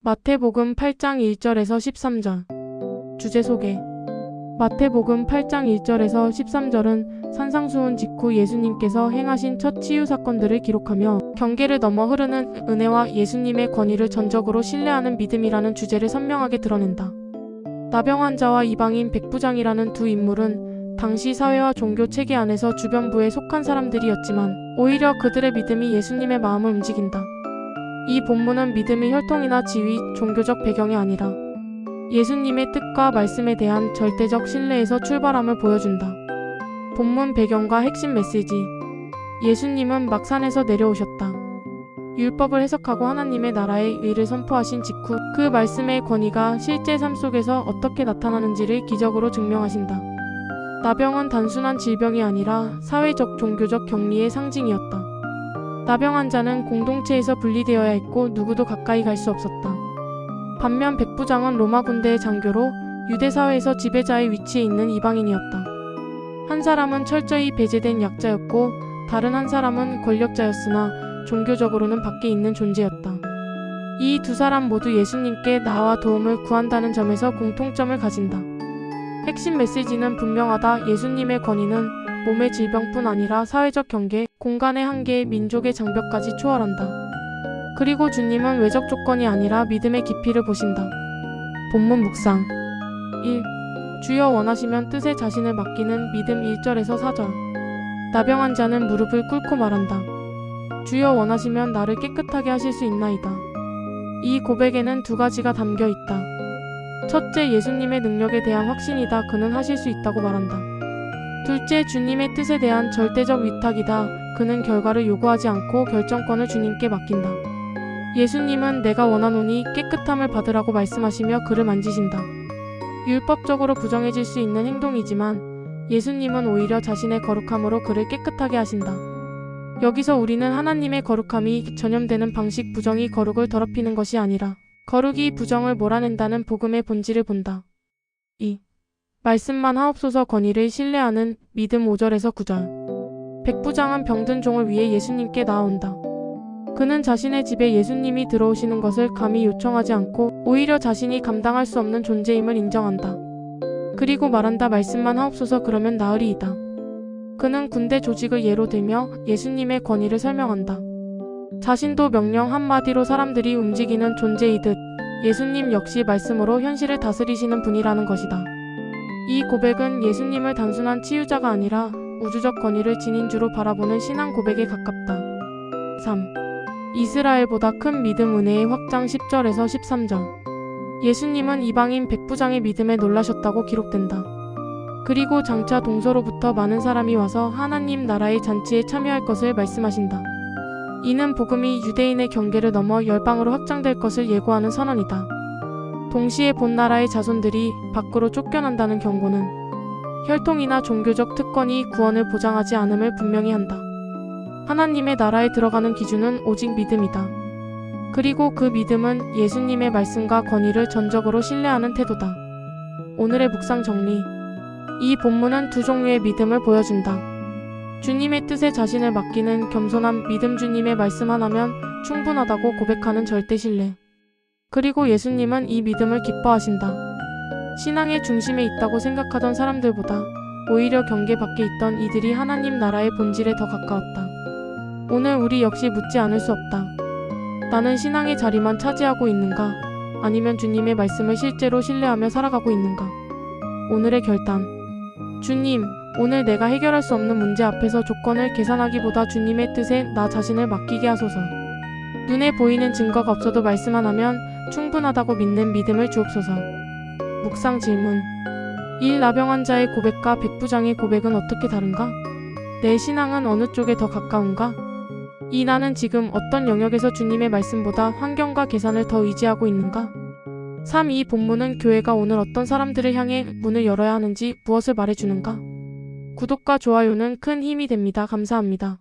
마태복음 8장 1절에서 13절. 주제 소개. 마태복음 8장 1절에서 13절은 산상수훈 직후 예수님께서 행하신 첫 치유 사건들을 기록하며 경계를 넘어 흐르는 은혜와 예수님의 권위를 전적으로 신뢰하는 믿음이라는 주제를 선명하게 드러낸다. 나병 환자와 이방인 백부장이라는 두 인물은 당시 사회와 종교 체계 안에서 주변부에 속한 사람들이었지만 오히려 그들의 믿음이 예수님의 마음을 움직인다. 이 본문은 믿음의 혈통이나 지위, 종교적 배경이 아니라 예수님의 뜻과 말씀에 대한 절대적 신뢰에서 출발함을 보여준다. 본문 배경과 핵심 메시지. 예수님은 막 산에서 내려오셨다. 율법을 해석하고 하나님의 나라의 의를 선포하신 직후 그 말씀의 권위가 실제 삶 속에서 어떻게 나타나는지를 기적으로 증명하신다. 나병은 단순한 질병이 아니라 사회적 종교적 격리의 상징이었다. 나병 환자는 공동체에서 분리되어야 했고 누구도 가까이 갈 수 없었다. 반면 백부장은 로마 군대의 장교로 유대 사회에서 지배자의 위치에 있는 이방인이었다. 한 사람은 철저히 배제된 약자였고 다른 한 사람은 권력자였으나 종교적으로는 밖에 있는 존재였다. 이 두 사람 모두 예수님께 나와 도움을 구한다는 점에서 공통점을 가진다. 핵심 메시지는 분명하다. 예수님의 권위는 몸의 질병뿐 아니라 사회적 경계, 공간의 한계, 민족의 장벽까지 초월한다. 그리고 주님은 외적 조건이 아니라 믿음의 깊이를 보신다. 본문 묵상. 1. 주여 원하시면 뜻에 자신을 맡기는 믿음. 1절에서 4절. 나병 환자는 무릎을 꿇고 말한다. 주여 원하시면 나를 깨끗하게 하실 수 있나이다. 이 고백에는 두 가지가 담겨 있다. 첫째, 예수님의 능력에 대한 확신이다. 그는 하실 수 있다고 말한다. 둘째, 주님의 뜻에 대한 절대적 위탁이다. 그는 결과를 요구하지 않고 결정권을 주님께 맡긴다. 예수님은 내가 원하노니 깨끗함을 받으라고 말씀하시며 그를 만지신다. 율법적으로 부정해질 수 있는 행동이지만 예수님은 오히려 자신의 거룩함으로 그를 깨끗하게 하신다. 여기서 우리는 하나님의 거룩함이 전염되는 방식, 부정이 거룩을 더럽히는 것이 아니라 거룩이 부정을 몰아낸다는 복음의 본질을 본다. 2. 말씀만 하옵소서. 권위를 신뢰하는 믿음. 5절에서 9절. 백부장은 병든 종을 위해 예수님께 나아온다. 그는 자신의 집에 예수님이 들어오시는 것을 감히 요청하지 않고 오히려 자신이 감당할 수 없는 존재임을 인정한다. 그리고 말한다. 말씀만 하옵소서. 그러면 나으리이다. 그는 군대 조직을 예로 들며 예수님의 권위를 설명한다. 자신도 명령 한마디로 사람들이 움직이는 존재이듯 예수님 역시 말씀으로 현실을 다스리시는 분이라는 것이다. 이 고백은 예수님을 단순한 치유자가 아니라 우주적 권위를 지닌 주로 바라보는 신앙 고백에 가깝다. 3. 이스라엘보다 큰 믿음. 은혜의 확장. 10절에서 13절. 예수님은 이방인 백부장의 믿음에 놀라셨다고 기록된다. 그리고 장차 동서로부터 많은 사람이 와서 하나님 나라의 잔치에 참여할 것을 말씀하신다. 이는 복음이 유대인의 경계를 넘어 열방으로 확장될 것을 예고하는 선언이다. 동시에 본 나라의 자손들이 밖으로 쫓겨난다는 경고는 혈통이나 종교적 특권이 구원을 보장하지 않음을 분명히 한다. 하나님의 나라에 들어가는 기준은 오직 믿음이다. 그리고 그 믿음은 예수님의 말씀과 권위를 전적으로 신뢰하는 태도다. 오늘의 묵상 정리. 이 본문은 두 종류의 믿음을 보여준다. 주님의 뜻에 자신을 맡기는 겸손한 믿음. 주님의 말씀 하나면 충분하다고 고백하는 절대 신뢰. 그리고 예수님은 이 믿음을 기뻐하신다. 신앙의 중심에 있다고 생각하던 사람들보다 오히려 경계 밖에 있던 이들이 하나님 나라의 본질에 더 가까웠다. 오늘 우리 역시 묻지 않을 수 없다. 나는 신앙의 자리만 차지하고 있는가? 아니면 주님의 말씀을 실제로 신뢰하며 살아가고 있는가? 오늘의 결단. 주님, 오늘 내가 해결할 수 없는 문제 앞에서 조건을 계산하기보다 주님의 뜻에 나 자신을 맡기게 하소서. 눈에 보이는 증거가 없어도 말씀만 하면 충분하다고 믿는 믿음을 주옵소서. 묵상 질문. 1. 나병 환자의 고백과 백부장의 고백은 어떻게 다른가? 내 신앙은 어느 쪽에 더 가까운가? 2. 나는 지금 어떤 영역에서 주님의 말씀보다 환경과 계산을 더 의지하고 있는가? 3. 이 본문은 교회가 오늘 어떤 사람들을 향해 문을 열어야 하는지 무엇을 말해주는가? 구독과 좋아요는 큰 힘이 됩니다. 감사합니다.